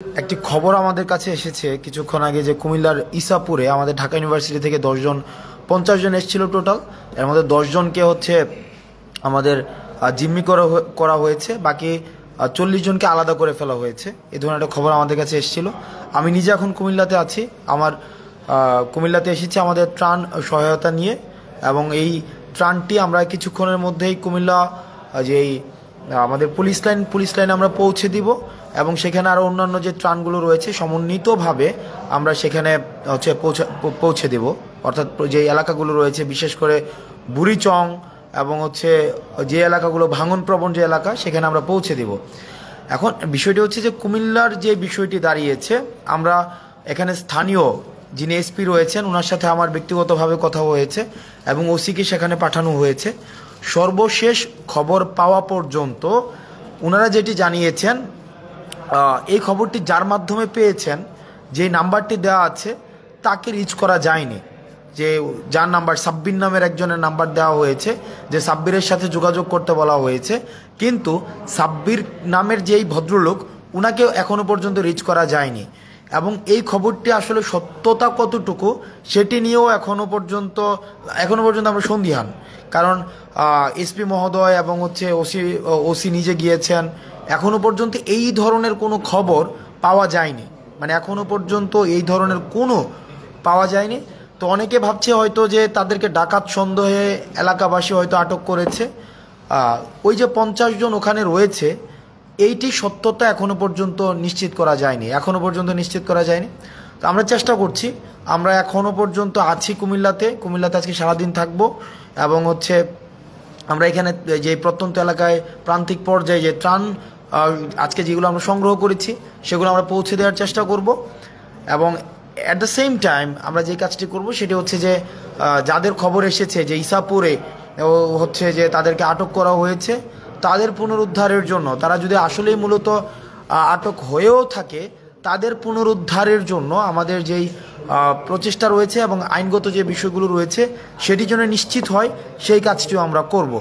একটি খবর আমাদের কাছে এসেছে কিছুক্ষণ আগে যে কুমিল্লার ইসাপুরে আমাদের ঢাকা ইউনিভার্সিটি থেকে 10 জন 50 জন এসেছিল টোটাল। এর মধ্যে 10 জনকে আমাদের জিম্মি করা হয়েছে, বাকি 40 জনকে আলাদা করে ফেলা হয়েছে। এই ধরনের একটা খবর আমাদের কাছে এসেছিল। আমি নিজে এখন কুমিল্লাতে আছি। কুমিল্লাতে এসেছি আমাদের ত্রাণ সহায়তা নিয়ে, এবং এই ত্রাণটি আমরা কিছুক্ষণের মধ্যেই কুমিল্লা যেই আমাদের পুলিশ লাইন আমরা পৌঁছে দিব, এবং সেখানে আরও অন্যান্য যে ত্রাণগুলো রয়েছে সমন্বিতভাবে আমরা সেখানে পৌঁছে দেব। অর্থাৎ যে এলাকাগুলো রয়েছে বিশেষ করে বুড়িচং এবং যে এলাকাগুলো ভাঙনপ্রবণ যে এলাকা, সেখানে আমরা পৌঁছে দেব। এখন বিষয়টি হচ্ছে যে কুমিল্লার যে বিষয়টি দাঁড়িয়েছে, আমরা এখানে স্থানীয় যিনি এসপি রয়েছেন ওনার সাথে আমার ব্যক্তিগতভাবে কথা হয়েছে এবং ওসিকে সেখানে পাঠানো হয়েছে। সর্বশেষ খবর পাওয়া পর্যন্ত ওনারা যেটি জানিয়েছেন, এই খবরটি যার মাধ্যমে পেয়েছেন, যে নাম্বারটি দেওয়া আছে তাকে রিচ করা যায়নি। যে যার নাম্বার সাব্বির নামের একজনের নাম্বার দেওয়া হয়েছে, যে সাব্বিরের সাথে যোগাযোগ করতে বলা হয়েছে, কিন্তু সাব্বির নামের যেই ভদ্রলোক ওনাকেও এখনও পর্যন্ত রিচ করা যায়নি। এবং এই খবরটি আসলে সত্যতা কতটুকু সেটি নিয়েও এখনও পর্যন্ত আমরা সন্দিহান। কারণ এসপি মহোদয় এবং ওসি নিজে গিয়েছেন, এখনও পর্যন্ত এই ধরনের কোনো খবর পাওয়া যায়নি। মানে এখনও পর্যন্ত এই ধরনের কোনো পাওয়া যায়নি। তো অনেকে ভাবছে হয়তো যে তাদেরকে ডাকাত সন্দেহে এলাকাবাসী হয়তো আটক করেছে। ওই যে 50 জন ওখানে রয়েছে, এইটি সত্যতা এখনও পর্যন্ত নিশ্চিত করা যায়নি। তো আমরা চেষ্টা করছি। আমরা এখনও পর্যন্ত আছি কুমিল্লাতে আজকে সারাদিন থাকবো, এবং আমরা এখানে যে প্রত্যন্ত এলাকায় প্রান্তিক পর্যায়ে যে ত্রাণ আজকে যেগুলো আমরা সংগ্রহ করেছি সেগুলো আমরা পৌঁছে দেওয়ার চেষ্টা করব। এবং অ্যাট দ্য সেম টাইম আমরা যে কাজটি করব সেটি হচ্ছে যে যাদের খবর এসেছে যে ইসাপুরে যে তাদেরকে আটক করা হয়েছে, তাদের পুনরুদ্ধারের জন্য, তারা যদি আসলেই মূলত আটক হয়েও থাকে, তাদের পুনরুদ্ধারের জন্য আমাদের যেই প্রচেষ্টা রয়েছে এবং আইনগত যে বিষয়গুলো রয়েছে সেটি যেন নিশ্চিত হয়, সেই কাজটিও আমরা করব।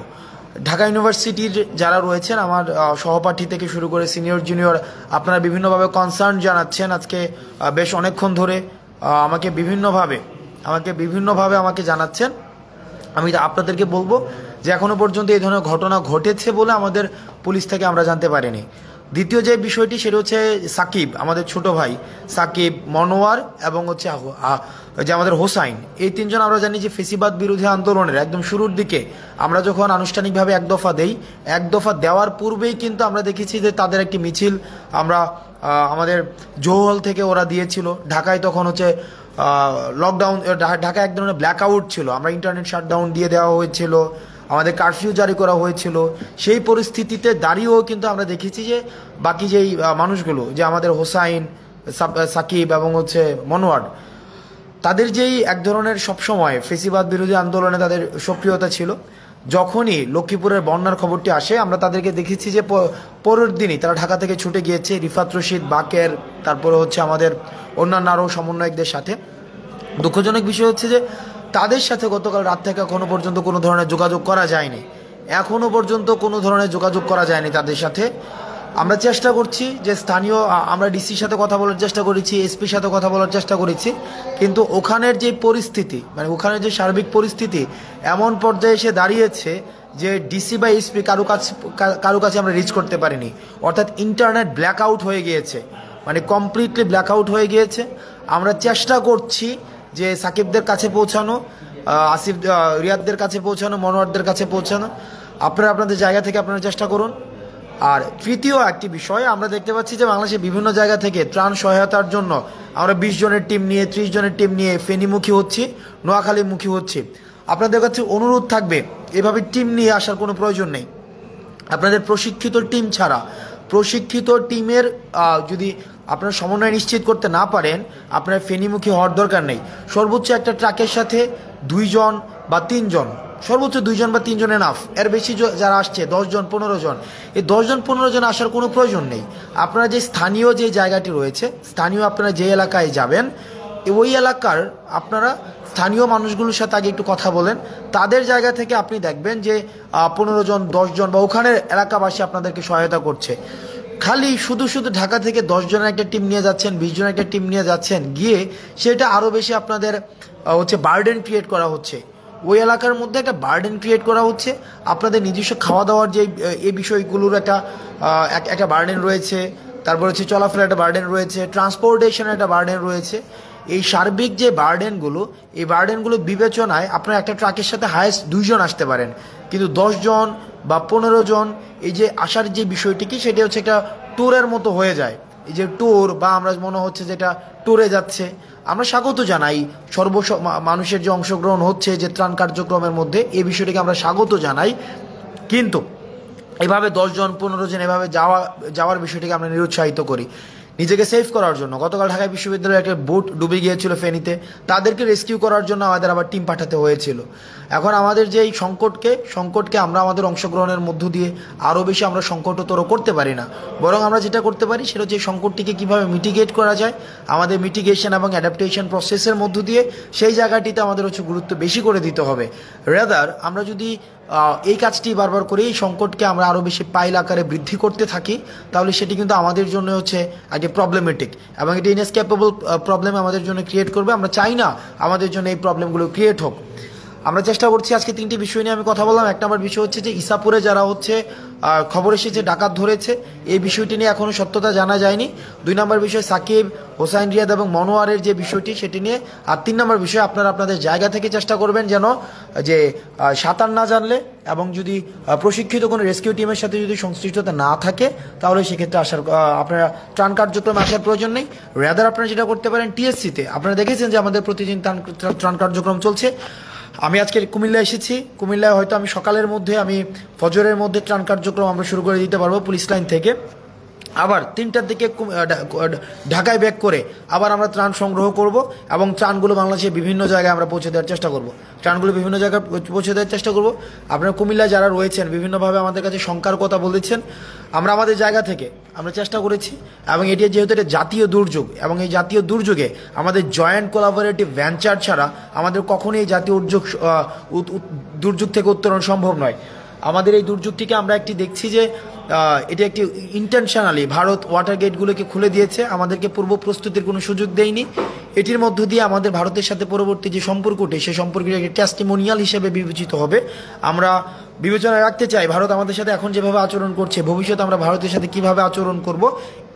ঢাকা ইউনিভার্সিটির যারা রয়েছেন, আমার সহপাঠী থেকে শুরু করে সিনিয়র জুনিয়র, আপনারা বিভিন্নভাবে কনসার্ন জানাচ্ছেন। আজকে বেশ অনেকক্ষণ ধরে আমাকে বিভিন্নভাবে আমাকে জানাচ্ছেন। আমি আপনাদেরকে বলবো যে এখনও পর্যন্ত এই ধরনের ঘটনা ঘটেছে বলে আমাদের পুলিশ থেকে আমরা জানতে পারিনি। দ্বিতীয় যে বিষয়টি সেটা হচ্ছে সাকিব, আমাদের ছোট ভাই সাকিব, মনোয়ার এবং যে আমাদের হোসাইন, এই তিনজন আমরা জানি যে ফেসিবাদ বিরোধী আন্দোলনের একদম শুরুর দিকে আমরা যখন আনুষ্ঠানিকভাবে এক দফা দেওয়ার পূর্বেই কিন্তু আমরা দেখেছি যে তাদের একটি মিছিল আমাদের জৌহল থেকে ওরা দিয়েছিল। ঢাকায় তখন লকডাউন, ঢাকায় এক ধরনের ব্ল্যাক আউট ছিল, আমরা ইন্টারনেট শাটডাউন দিয়ে দেওয়া হয়েছিল, আমাদের কারফিউ জারি করা হয়েছিল। সেই পরিস্থিতিতে দাঁড়িয়েও কিন্তু আমরা দেখেছি যে বাকি যেই মানুষগুলো, যে আমাদের হোসাইন, সাকিব এবং মনোয়ার, তাদের যেই এক ধরনের সবসময় ফেসিবাদ বিরোধী আন্দোলনে তাদের সক্রিয়তা ছিল। যখনই লক্ষ্মীপুরের বন্যার খবরটি আসে, আমরা তাদেরকে দেখেছি যে পরের দিনই তারা ঢাকা থেকে ছুটে গিয়েছে রিফাত রশিদ, বাকের, তারপরে আমাদের অন্যান্য আরও সমন্বয়কদের সাথে। দুঃখজনক বিষয় হচ্ছে যে তাদের সাথে গতকাল রাত থেকে এখনও পর্যন্ত কোনো ধরনের যোগাযোগ করা যায়নি তাদের সাথে। আমরা চেষ্টা করছি যে আমরা ডিসির সাথে কথা বলার চেষ্টা করেছি, এসপির সাথে কথা বলার চেষ্টা করেছি, কিন্তু ওখানের যে পরিস্থিতি, মানে ওখানের যে সার্বিক পরিস্থিতি এমন পর্যায়ে এসে দাঁড়িয়েছে যে ডিসি বা এসপি কারো কাছে আমরা রিচ করতে পারিনি। অর্থাৎ ইন্টারনেট ব্ল্যাক আউট হয়ে গিয়েছে, মানে কমপ্লিটলি ব্ল্যাক আউট হয়ে গিয়েছে। আমরা চেষ্টা করছি যে সাকিবদের কাছে পৌঁছানো, রিয়াদদের কাছে পৌঁছানো, মনোয়ারদের কাছে পৌঁছানো। আপনারা আপনাদের জায়গা থেকে আপনারা চেষ্টা করুন। আর তৃতীয় একটি বিষয়, আমরা দেখতে পাচ্ছি যে বাংলাদেশের বিভিন্ন জায়গা থেকে ত্রাণ সহায়তার জন্য আমরা 20 জনের টিম নিয়ে, 30 জনের টিম নিয়ে ফেনীমুখী হচ্ছি, নোয়াখালীমুখী হচ্ছি। আপনাদের কাছে অনুরোধ থাকবে, এভাবে টিম নিয়ে আসার কোনো প্রয়োজন নেই। আপনাদের প্রশিক্ষিত টিম ছাড়া, প্রশিক্ষিত টিমের যদি আপনারা সমন্বয় নিশ্চিত করতে না পারেন, আপনার ফেনীমুখী হওয়ার দরকার নেই। সর্বোচ্চ একটা ট্রাকের সাথে 2 জন বা 3 জন, সর্বোচ্চ 2 জন বা 3 জন এনাফ। এর বেশি যারা আসছে 10 জন 15 জন, এই 10 জন 15 জন আসার কোনো প্রয়োজন নেই। আপনারা যে স্থানীয় যে জায়গাটি রয়েছে, আপনারা যে এলাকায় যাবেন, ওই এলাকার আপনারা স্থানীয় মানুষগুলোর সাথে আগে একটু কথা বলেন। তাদের জায়গা থেকে আপনি দেখবেন যে 15 জন 10 জন বা ওখানের এলাকাবাসী আপনাদেরকে সহায়তা করছে। খালি শুধু শুধু ঢাকা থেকে 10 জনের একটা টিম নিয়ে যাচ্ছেন, 20 জনের একটা টিম নিয়ে যাচ্ছেন, গিয়ে সেটা আরও বেশি আপনাদের হচ্ছে বার্ডেন ক্রিয়েট করা হচ্ছে। ওই এলাকার মধ্যে একটা বার্ডেন ক্রিয়েট করা হচ্ছে। আপনাদের নিজস্ব খাওয়া দাওয়ার যে এই বিষয়গুলোর একটা বার্ডেন রয়েছে, তারপর হচ্ছে চলাফেরার একটা বার্ডেন রয়েছে, ট্রান্সপোর্টেশনের একটা বার্ডেন রয়েছে। এই সার্বিক যে বার্ডেনগুলো, এই বার্ডেনগুলো বিবেচনায় আপনার একটা ট্রাকের সাথে হায়েস্ট 2 জন আসতে পারেন, কিন্তু 10 জন বা 15 জন এই যে আসার যে বিষয়টি কি, সেটা হচ্ছে একটা ট্যুরের মতো হয়ে যায়। এই যে ট্যুর বা আমরা মনে হচ্ছে যেটা ট্যুরে যাচ্ছে, আমরা স্বাগত জানাই মানুষের যে অংশগ্রহণ হচ্ছে যে ত্রাণ কার্যক্রমের মধ্যে, এই বিষয়টিকে আমরা স্বাগত জানাই। কিন্তু এভাবে 10 জন 15 জন এভাবে যাওয়ার বিষয়টিকে আমরা নিরুৎসাহিত করি নিজেকে সেভ করার জন্য। গতকাল ঢাকা বিশ্ববিদ্যালয়ে একটা বোট ডুবে গিয়েছিল ফেনীতে, তাদেরকে রেস্কিউ করার জন্য আমাদের আবার টিম পাঠাতে হয়েছিল। এখন আমাদের যে এই সংকটকে আমরা আমাদের অংশগ্রহণের মধ্য দিয়ে আরও বেশি আমরা সংকটতর করতে পারি না, বরং আমরা যেটা করতে পারি সেটা হচ্ছে এই সংকটটিকে কীভাবে মিটিগেট করা যায়, আমাদের মিটিগেশন এবং অ্যাডাপ্টেশন প্রসেসের মধ্য দিয়ে সেই জায়গাটিতে আমাদের হচ্ছে গুরুত্ব বেশি করে দিতে হবে। রেদার আমরা যদি এই কাজটি বারবার করে এই সংকটকে আমরা আরও বেশি পাইল আকারে বৃদ্ধি করতে থাকি, তাহলে সেটি কিন্তু আমাদের জন্য হচ্ছে একটি প্রবলেমেটিক এবং এটি ইনএসকেপেবল প্রবলেম আমাদের জন্য ক্রিয়েট করবে। আমরা চাই না আমাদের জন্য এই প্রবলেমগুলো ক্রিয়েট হোক। আমরা চেষ্টা করছি, আজকে 3টি বিষয় নিয়ে আমি কথা বললাম। 1 নম্বর বিষয় হচ্ছে যে ইসাপুরে যারা হচ্ছে খবর এসেছে ডাকাত ধরেছে, এই বিষয়টি নিয়ে এখনও সত্যতা জানা যায়নি। 2 নম্বর বিষয় সাকিব, হোসাইন রিয়াদ এবং মনোয়ারের যে বিষয়টি সেটি নিয়ে। আর 3 নম্বর বিষয় আপনারা আপনাদের জায়গা থেকে চেষ্টা করবেন যেন যে সাঁতার না জানলে এবং যদি প্রশিক্ষিত কোনো রেস্কিউ টিমের সাথে যদি সংশ্লিষ্টতা না থাকে, তাহলে সেক্ষেত্রে আপনারা ত্রাণ কার্যক্রমে আসার প্রয়োজন নেই। রেদার আপনারা যেটা করতে পারেন, টিএসসিতে আপনারা দেখেছেন যে আমাদের প্রতিদিন ত্রাণ কার্যক্রম চলছে। আমি আজকে কুমিল্লা এসেছি, কুমিল্লায় হয়তো আমি সকালের মধ্যে ফজরের মধ্যে ত্রাণ কার্যক্রম আমরা শুরু করে দিতে পারবো পুলিশ লাইন থেকে। আবার 3টার দিকে ঢাকায় ব্যাক করে আবার আমরা ত্রাণ সংগ্রহ করব এবং ত্রাণগুলো বাংলাদেশের বিভিন্ন জায়গায় আমরা পৌঁছে দেওয়ার চেষ্টা করব। ত্রাণগুলো বিভিন্ন জায়গায় পৌঁছে দেওয়ার চেষ্টা করব। আপনারা কুমিল্লায় যারা রয়েছেন বিভিন্নভাবে আমাদের কাছে শঙ্কার কথা বলেছেন, আমরা আমাদের জায়গা থেকে আমরা চেষ্টা করেছি এবং এটি যেহেতু এটা জাতীয় দুর্যোগ এবং এই জাতীয় দুর্যোগে আমাদের জয়েন্ট কোলাবোরেটিভ ভেঞ্চার ছাড়া আমাদের কখনোই এই জাতীয় দুর্যোগ থেকে উত্তরণ সম্ভব নয়। আমাদের এই দুর্যোগটিকে আমরা দেখছি যে এটি একটি ইন্টেনশনালি ভারত ওয়াটার গেটগুলোকে খুলে দিয়েছে, আমাদেরকে পূর্ব প্রস্তুতির কোনো সুযোগ দেয়নি। এটির মধ্য দিয়ে আমাদের ভারতের সাথে পরবর্তী যে সম্পর্কটি, সেই সম্পর্কটি একটি টেস্টিমোনিয়াল হিসেবে বিবেচিত হবে। আমরা বিবেচনায় রাখতে চাই ভারত আমাদের সাথে এখন যেভাবে আচরণ করছে, ভবিষ্যতে আমরা ভারতের সাথে কিভাবে আচরণ করব,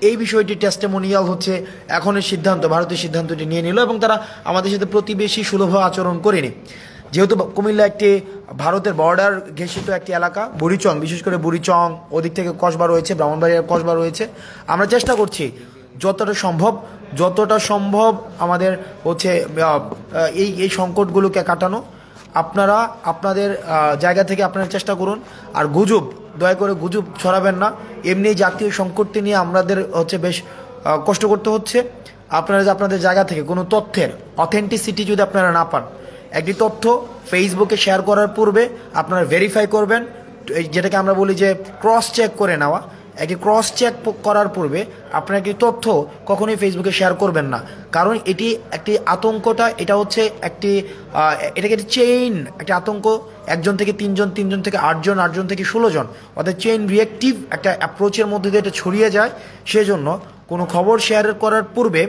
এই বিষয়টি টেস্টিমোনিয়াল হচ্ছে এখনের সিদ্ধান্ত। ভারতের সিদ্ধান্তটি নিয়ে নিল এবং তারা আমাদের সাথে প্রতিবেশী সুলভ আচরণ করেনি। যেহেতু কুমিল্লা একটি ভারতের বর্ডার ঘেঁষিত একটি এলাকা, বুড়িচং, বিশেষ করে বুড়িচং, ওদিক থেকে কসবা রয়েছে, ব্রাহ্মণবাড়িয়ার কসবা রয়েছে, আমরা চেষ্টা করছি যতটা সম্ভব আমাদের হচ্ছে এই সংকটগুলোকে কাটানো। আপনারা আপনাদের জায়গা থেকে আপনারা চেষ্টা করুন। আর দয়া করে গুজব ছড়াবেন না। এমনি জাতীয় সংকটটি নিয়ে আমাদের হচ্ছে বেশ কষ্ট করতে হচ্ছে। আপনারা যে আপনাদের জায়গা থেকে কোনো তথ্যের অথেন্টিসিটি যদি আপনারা না পান, একটি তথ্য ফেসবুকে শেয়ার করার পূর্বে আপনারা ভেরিফাই করবেন, যেটাকে আমরা বলি যে ক্রস চেক করে নেওয়া। একটি ক্রস চেক করার পূর্বে আপনারা একটি তথ্য কখনোই ফেসবুকে শেয়ার করবেন না, কারণ এটি একটি আতঙ্কটা, এটাকে একটি চেইন, একটি আতঙ্ক 1 জন থেকে 3 জন, 3 জন থেকে 8 জন, 8 জন থেকে 16 জন, অর্থাৎ চেইন রিয়েক্টিভ একটা অ্যাপ্রোচের মধ্যে দিয়ে এটা ছড়িয়ে যায়। সেজন্য কোনো খবর শেয়ার করার পূর্বে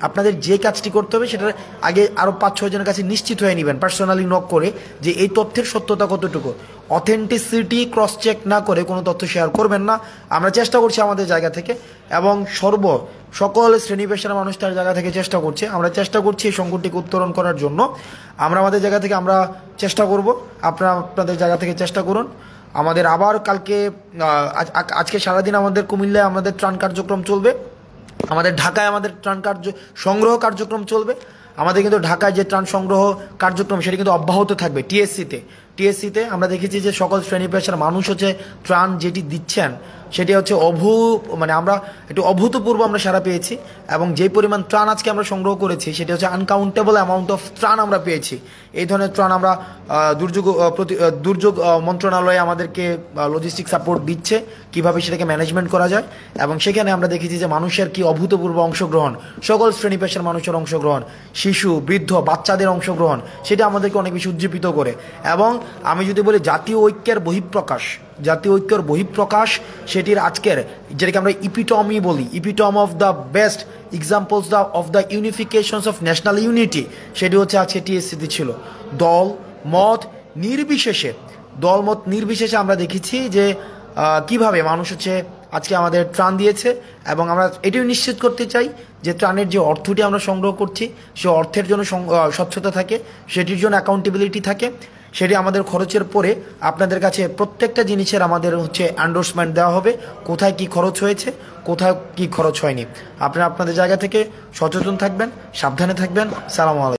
আপনাদের যে কাজটি করতে হবে সেটা আগে আরও 5-6 জনের কাছে নিশ্চিত হয়ে নেবেন, পার্সোনালি নক করে, যে এই তথ্যের সত্যতা কতটুকু। অথেন্টিসিটি ক্রস চেক না করে কোনো তথ্য শেয়ার করবেন না। আমরা চেষ্টা করছি আমাদের জায়গা থেকে এবং সকল শ্রেণী পেশার মানুষ তার জায়গা থেকে চেষ্টা করছে। আমরা চেষ্টা করছি এই সংকটটিকে উত্তরণ করার জন্য। আমরা আমাদের জায়গা থেকে আমরা চেষ্টা করব, আপনারা আপনাদের জায়গা থেকে চেষ্টা করুন। আমাদের আবার কালকে আজকে সারাদিন আমাদের কুমিল্লায় আমাদের ত্রাণ কার্যক্রম চলবে, আমাদের ঢাকায় আমাদের ত্রাণ সংগ্রহ কার্যক্রম চলবে। আমাদের কিন্তু ঢাকায় যে ত্রাণ সংগ্রহ কার্যক্রম সেটা কিন্তু অব্যাহত থাকবে। টিএসসিতে আমরা দেখেছি যে সকল শ্রেণী পেশার মানুষ হচ্ছে ত্রাণ যেটি দিচ্ছেন সেটি হচ্ছে আমরা একটু অভূতপূর্ব আমরা সাড়া পেয়েছি এবং যে পরিমাণ ত্রাণ আজকে আমরা সংগ্রহ করেছি সেটি হচ্ছে আনকাউন্টেবল অ্যামাউন্ট অফ ত্রাণ আমরা পেয়েছি। এই ধরনের ত্রাণ আমরা দুর্যোগ মন্ত্রণালয়ে আমাদেরকে লজিস্টিক সাপোর্ট দিচ্ছে কিভাবে সেটাকে ম্যানেজমেন্ট করা যায়, এবং সেখানে আমরা দেখেছি যে মানুষের কি অভূতপূর্ব অংশগ্রহণ, সকল শ্রেণী পেশার মানুষের অংশগ্রহণ, শিশু, বৃদ্ধ, বাচ্চাদের অংশগ্রহণ, সেটা আমাদেরকে অনেক বেশি উজ্জীবিত করে। এবং আমি যদি বলি জাতীয় ঐক্যের বহিঃপ্রকাশ, জাতীয় ঐক্যর বহিঃপ্রকাশ, সেটির আজকের যেটাকে আমরা ইপিটমি বলি, ইপিটম of the best examples of the ইউনিফিকেশনস of national unity, সেটি হচ্ছে আজকে টিএসসিতে ছিল। দল মত নির্বিশেষে আমরা দেখেছি যে কিভাবে মানুষ হচ্ছে আজকে আমাদের ত্রাণ দিয়েছে, এবং আমরা এটিও নিশ্চিত করতে চাই যে ত্রাণের যে অর্থটি আমরা সংগ্রহ করছি সে অর্থের জন্য স্বচ্ছতা থাকে, সেটির জন্য অ্যাকাউন্টেবিলিটি থাকে, সেটি আমাদের খরচের পরে আপনাদের কাছে প্রত্যেকটা জিনিসের আমাদের হচ্ছে এন্ডোর্সমেন্ট দেওয়া হবে, কোথায় কি খরচ হয়েছে, কোথায় কি খরচ হয়নি। আপনারা আপনাদের জায়গা থেকে সচেতন থাকবেন, সাবধানে থাকবেন। সালাম আলাইকুম।